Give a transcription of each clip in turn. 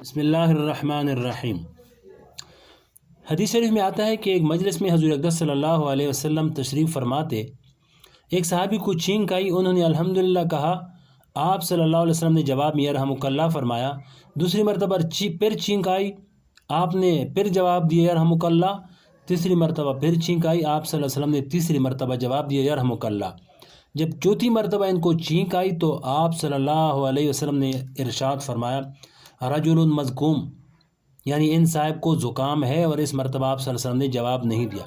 بسم اللہ الرحمن الرحیم۔ حدیث شریف میں آتا ہے کہ ایک مجلس میں حضور اقدس صلی اللہ علیہ وسلم تشریف فرماتے، ایک صحابی کو چھینک آئی، انہوں نے الحمدللہ کہا، آپ صلی اللہ علیہ وسلم نے جواب میں یرحمک اللہ فرمایا۔ دوسری مرتبہ پھر چھینک آئی، آپ نے پھر جواب دیا یرحمک اللہ۔ تیسری مرتبہ پھر چھینک آئی، آپ صلی اللہ علیہ وسلم نے تیسری مرتبہ جواب دیا یرحمک اللہ۔ جب چوتھی مرتبہ ان کو چھینک آئی تو آپ صلی اللہ علیہ وسلم نے ارشاد فرمایا، رجل مذکوم، یعنی ان صاحب کو زکام ہے، اور اس مرتبہ آپ صلی اللہ علیہ وسلم نے جواب نہیں دیا۔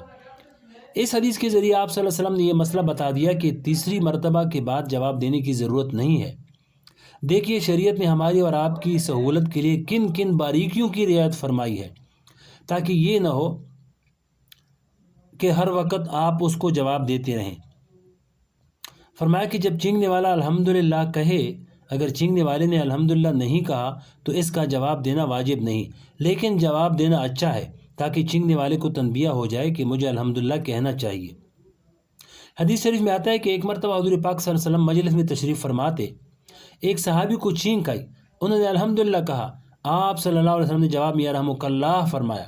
اس حدیث کے ذریعے آپ صلی اللہ علیہ وسلم نے یہ مسئلہ بتا دیا کہ تیسری مرتبہ کے بعد جواب دینے کی ضرورت نہیں ہے۔ دیکھیے شریعت نے ہماری اور آپ کی سہولت کے لیے کن کن باریکیوں کی رعایت فرمائی ہے، تاکہ یہ نہ ہو کہ ہر وقت آپ اس کو جواب دیتے رہیں۔ فرمایا کہ جب چینگنے والا الحمدللہ کہے، اگر چینگنے والے نے الحمدللہ نہیں کہا تو اس کا جواب دینا واجب نہیں، لیکن جواب دینا اچھا ہے تاکہ چینگنے والے کو تنبیہ ہو جائے کہ مجھے الحمدللہ کہنا چاہیے۔ حدیث شریف میں آتا ہے کہ ایک مرتبہ حضور پاک صلی اللہ علیہ وسلم مجلس میں تشریف فرماتے، ایک صحابی کو چھینک آئی، انہوں نے الحمدللہ کہا، آپ صلی اللہ علیہ وسلم نے جواب میں یرحمک اللہ فرمایا۔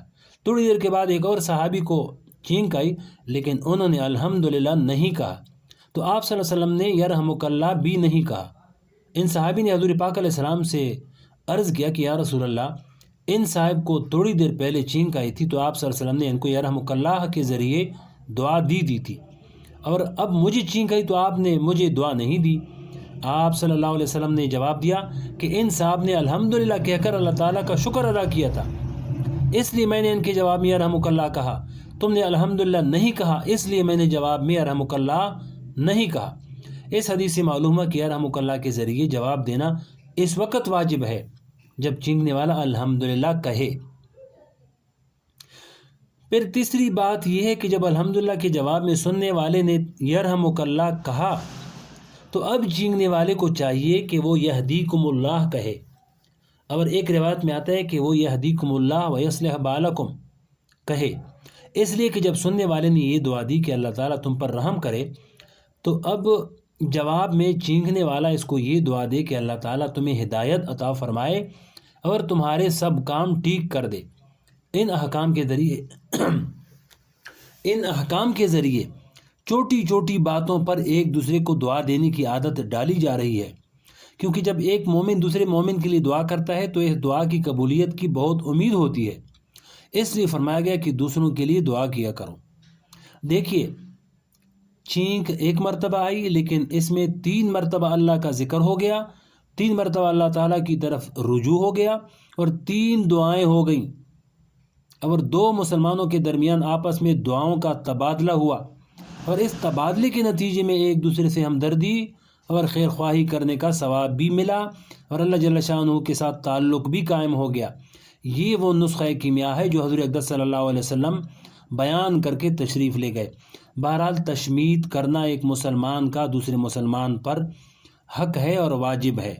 تھوڑی دیر کے بعد ایک اور صحابی کو چھینک آئی، لیکن انہوں نے الحمدللہ نہیں کہا، تو آپ صلی اللہ علیہ وسلم نے یرحمک اللہ بھی نہیں کہا۔ ان صحابی نے حضور پاک علیہ السلام سے عرض کیا کہ یا رسول اللہ، ان صاحب کو تھوڑی دیر پہلے چھینک آئی تھی تو آپ صلی اللہ علیہ وسلم نے ان کو یرحمک اللہ کے ذریعے دعا دی تھی، اور اب مجھے چھینک آئی تو آپ نے مجھے دعا نہیں دی۔ آپ صلی اللہ علیہ وسلم نے جواب دیا کہ ان صاحب نے الحمدللہ کہہ کر اللہ تعالیٰ کا شکر ادا کیا تھا، اس لیے میں نے ان کے جواب میں یرحمک اللہ کہا۔ تم نے الحمدللہ نہیں کہا، اس لیے میں نے جواب میں یرحمک اللہ نہیں کہا۔ اس حدیث سے معلوم ہے کہ یرحمک اللہ کے ذریعے جواب دینا اس وقت واجب ہے جب چینگنے والا الحمدللہ کہے۔ پھر تیسری بات یہ ہے کہ جب الحمدللہ کے جواب میں سننے والے نے یرحمک اللہ کہا تو اب چینگنے والے کو چاہیے کہ وہ یہدیکم اللہ کہے، اور ایک روایت میں آتا ہے کہ وہ یہدیکم اللہ ویصلح بالکم کہے، اس لیے کہ جب سننے والے نے یہ دعا دی کہ اللہ تعالیٰ تم پر رحم کرے، تو اب جواب میں چینگنے والا اس کو یہ دعا دے کہ اللہ تعالیٰ تمہیں ہدایت عطا فرمائے اور تمہارے سب کام ٹھیک کر دے۔ ان احکام کے ذریعے چھوٹی چھوٹی باتوں پر ایک دوسرے کو دعا دینے کی عادت ڈالی جا رہی ہے، کیونکہ جب ایک مومن دوسرے مومن کے لیے دعا کرتا ہے تو اس دعا کی قبولیت کی بہت امید ہوتی ہے، اس لیے فرمایا گیا کہ دوسروں کے لیے دعا کیا کرو۔ دیکھیے چھینک ایک مرتبہ آئی، لیکن اس میں 3 مرتبہ اللہ کا ذکر ہو گیا، 3 مرتبہ اللہ تعالیٰ کی طرف رجوع ہو گیا، اور 3 دعائیں ہو گئیں، اور 2 مسلمانوں کے درمیان آپس میں دعاؤں کا تبادلہ ہوا، اور اس تبادلے کے نتیجے میں ایک دوسرے سے ہمدردی اور خیر خواہی کرنے کا ثواب بھی ملا، اور اللہ جل شانہ کے ساتھ تعلق بھی قائم ہو گیا۔ یہ وہ نسخہ کیمیا ہے جو حضور اقدس صلی اللہ علیہ وسلم بیان کر کے تشریف لے گئے۔ بہرحال تشمیت کرنا ایک مسلمان کا دوسرے مسلمان پر حق ہے اور واجب ہے۔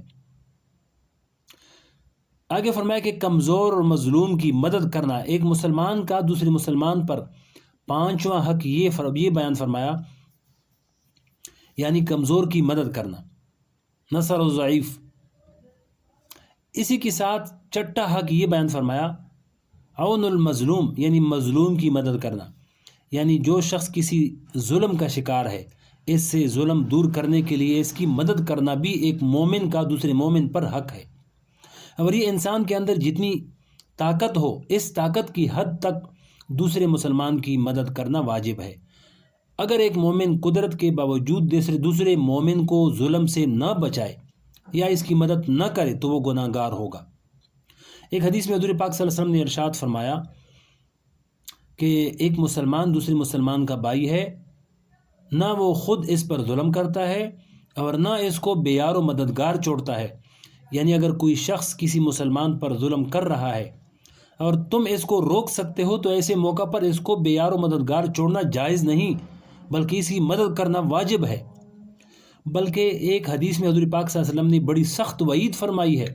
آگے فرمایا کہ کمزور اور مظلوم کی مدد کرنا ایک مسلمان کا دوسرے مسلمان پر 5واں حق یہ بیان فرمایا، یعنی کمزور کی مدد کرنا، نصر الضعیف۔ اسی کے ساتھ 6واں حق یہ بیان فرمایا، عون المظلوم، یعنی مظلوم کی مدد کرنا، یعنی جو شخص کسی ظلم کا شکار ہے، اس سے ظلم دور کرنے کے لیے اس کی مدد کرنا بھی ایک مومن کا دوسرے مومن پر حق ہے، اور یہ انسان کے اندر جتنی طاقت ہو اس طاقت کی حد تک دوسرے مسلمان کی مدد کرنا واجب ہے۔ اگر ایک مومن قدرت کے باوجود دوسرے مومن کو ظلم سے نہ بچائے یا اس کی مدد نہ کرے تو وہ گناہ گار ہوگا۔ ایک حدیث میں حضور پاک صلی اللہ علیہ وسلم نے ارشاد فرمایا کہ ایک مسلمان دوسرے مسلمان کا بھائی ہے، نہ وہ خود اس پر ظلم کرتا ہے اور نہ اس کو بے یار و مددگار چھوڑتا ہے، یعنی اگر کوئی شخص کسی مسلمان پر ظلم کر رہا ہے اور تم اس کو روک سکتے ہو تو ایسے موقع پر اس کو بے یار و مددگار چھوڑنا جائز نہیں، بلکہ اس کی مدد کرنا واجب ہے۔ بلکہ ایک حدیث میں حضور پاک صلی اللہ علیہ وسلم نے بڑی سخت وعید فرمائی ہے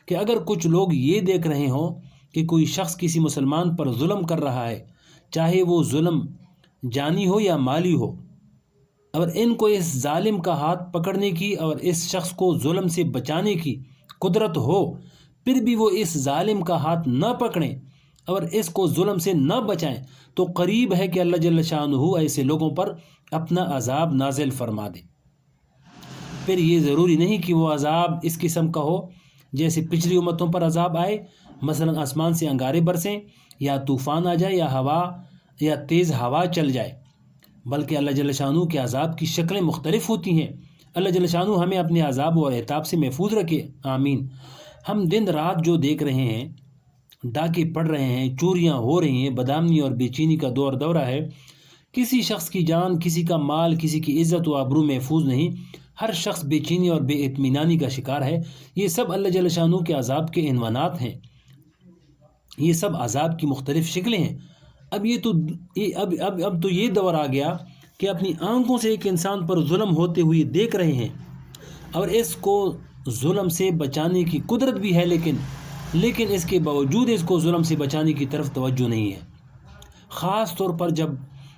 کہ اگر کچھ لوگ یہ دیکھ رہے ہوں کہ کوئی شخص کسی مسلمان پر ظلم کر رہا ہے، چاہے وہ ظلم جانی ہو یا مالی ہو، اور ان کو اس ظالم کا ہاتھ پکڑنے کی اور اس شخص کو ظلم سے بچانے کی قدرت ہو پھر بھی وہ اس ظالم کا ہاتھ نہ پکڑیں اور اس کو ظلم سے نہ بچائیں تو قریب ہے کہ اللہ جل شانہ ایسے لوگوں پر اپنا عذاب نازل فرما دے۔ پھر یہ ضروری نہیں کہ وہ عذاب اس قسم کا ہو جیسے پچھلی امتوں پر عذاب آئے، مثلا آسمان سے انگارے برسیں یا طوفان آ جائے یا تیز ہوا چل جائے، بلکہ اللہ جل شانہ کے عذاب کی شکلیں مختلف ہوتی ہیں۔ اللہ جل شانہ ہمیں اپنے عذاب اور عتاب سے محفوظ رکھے، آمین۔ ہم دن رات جو دیکھ رہے ہیں، ڈاکے پڑ رہے ہیں، چوریاں ہو رہی ہیں، بدامنی اور بے چینی کا دورہ ہے، کسی شخص کی جان، کسی کا مال، کسی کی عزت و آبرو محفوظ نہیں، ہر شخص بے چینی اور بے اطمینانی کا شکار ہے۔ یہ سب اللہ جل شانہ کے عذاب کے عنوانات ہیں، یہ سب عذاب کی مختلف شکلیں ہیں۔ اب تو یہ دور آ گیا کہ اپنی آنکھوں سے ایک انسان پر ظلم ہوتے ہوئے دیکھ رہے ہیں اور اس کو ظلم سے بچانے کی قدرت بھی ہے، لیکن اس کے باوجود اس کو ظلم سے بچانے کی طرف توجہ نہیں ہے۔ خاص طور پر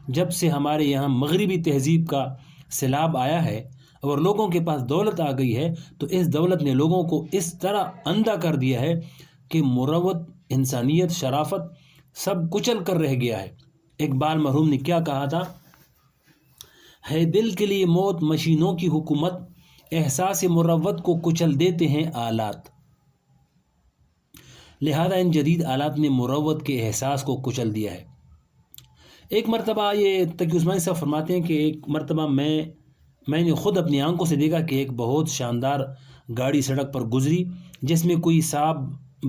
جب سے ہمارے یہاں مغربی تہذیب کا سیلاب آیا ہے اور لوگوں کے پاس دولت آ گئی ہے، تو اس دولت نے لوگوں کو اس طرح اندھا کر دیا ہے کہ مروت، انسانیت، شرافت سب کچل کر رہ گیا ہے۔ اقبال مرحوم نے کیا کہا تھا؟ ہے دل کے لیے موت مشینوں کی حکومت، احساس مروت کو کچل دیتے ہیں آلات۔ لہذا ان جدید آلات نے مروت کے احساس کو کچل دیا ہے۔ ایک مرتبہ یہ تقی عثمانی صاحب فرماتے ہیں کہ ایک مرتبہ میں نے خود اپنی آنکھوں سے دیکھا کہ ایک بہت شاندار گاڑی سڑک پر گزری جس میں کوئی صاحب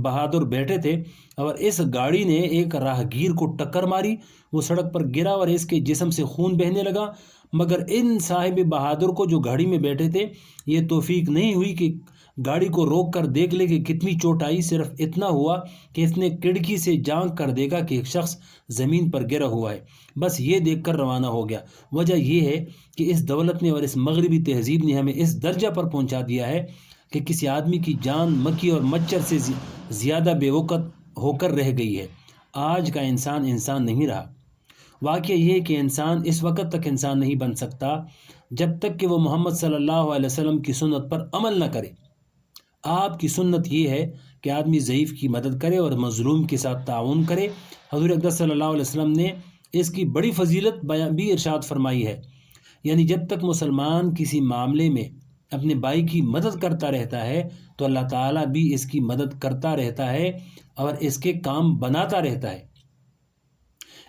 بہادر بیٹھے تھے، اور اس گاڑی نے ایک راہگیر کو ٹکر ماری، وہ سڑک پر گرا اور اس کے جسم سے خون بہنے لگا، مگر ان صاحب بہادر کو جو گاڑی میں بیٹھے تھے یہ توفیق نہیں ہوئی کہ گاڑی کو روک کر دیکھ لے کہ کتنی چوٹ آئی۔ صرف اتنا ہوا کہ اس نے کھڑکی سے جھانک کر دیکھا کہ ایک شخص زمین پر گرا ہوا ہے، بس یہ دیکھ کر روانہ ہو گیا۔ وجہ یہ ہے کہ اس دولت نے اور اس مغربی تہذیب نے ہمیں اس درجہ پر پہنچا دیا ہے کہ کسی آدمی کی جان مکھی اور مچھر سے زیادہ بے وقت ہو کر رہ گئی ہے۔ آج کا انسان نہیں رہا۔ واقعہ یہ ہے کہ انسان اس وقت تک انسان نہیں بن سکتا جب تک کہ وہ محمد صلی اللہ علیہ وسلم کی سنت پر عمل نہ کرے۔ آپ کی سنت یہ ہے کہ آدمی ضعیف کی مدد کرے اور مظلوم کے ساتھ تعاون کرے۔ حضور اقدس صلی اللہ علیہ وسلم نے اس کی بڑی فضیلت بھی ارشاد فرمائی ہے، یعنی جب تک مسلمان کسی معاملے میں اپنے بھائی کی مدد کرتا رہتا ہے تو اللہ تعالیٰ بھی اس کی مدد کرتا رہتا ہے اور اس کے کام بناتا رہتا ہے۔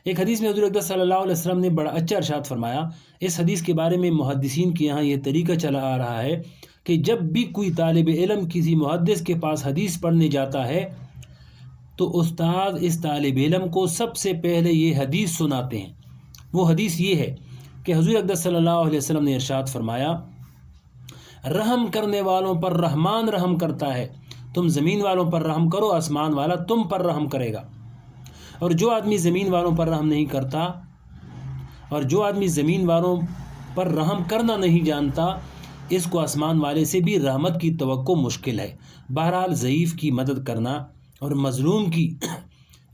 ایک حدیث میں حضور اقدس صلی اللہ علیہ وسلم نے بڑا اچھا ارشاد فرمایا۔ اس حدیث کے بارے میں محدثین کے یہاں یہ طریقہ چلا آ رہا ہے کہ جب بھی کوئی طالب علم کسی محدث کے پاس حدیث پڑھنے جاتا ہے تو استاد اس طالب علم کو سب سے پہلے یہ حدیث سناتے ہیں۔ وہ حدیث یہ ہے کہ حضور اقدس صلی اللہ علیہ وسلم نے ارشاد فرمایا، رحم کرنے والوں پر رحمان رحم کرتا ہے، تم زمین والوں پر رحم کرو، آسمان والا تم پر رحم کرے گا۔ اور جو آدمی زمین والوں پر رحم نہیں کرتا اور جو آدمی زمین والوں پر رحم کرنا نہیں جانتا، اس کو آسمان والے سے بھی رحمت کی توقع مشکل ہے۔ بہرحال ضعیف کی مدد کرنا اور مظلوم کی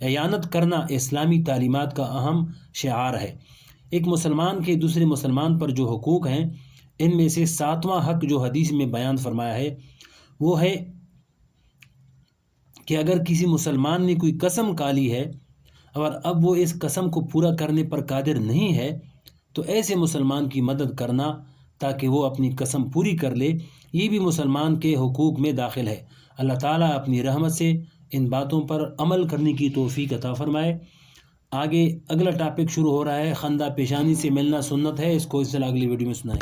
اعانت کرنا اسلامی تعلیمات کا اہم شعار ہے۔ ایک مسلمان کے دوسرے مسلمان پر جو حقوق ہیں، ان میں سے 7واں حق جو حدیث میں بیان فرمایا ہے وہ ہے کہ اگر کسی مسلمان نے کوئی قسم کھا لی ہے اور اب وہ اس قسم کو پورا کرنے پر قادر نہیں ہے تو ایسے مسلمان کی مدد کرنا تاکہ وہ اپنی قسم پوری کر لے، یہ بھی مسلمان کے حقوق میں داخل ہے۔ اللہ تعالیٰ اپنی رحمت سے ان باتوں پر عمل کرنے کی توفیق عطا فرمائے۔ آگے اگلا ٹاپک شروع ہو رہا ہے، خندہ پیشانی سے ملنا سنت ہے، اس کو اس طرح اگلی ویڈیو میں سنائیں۔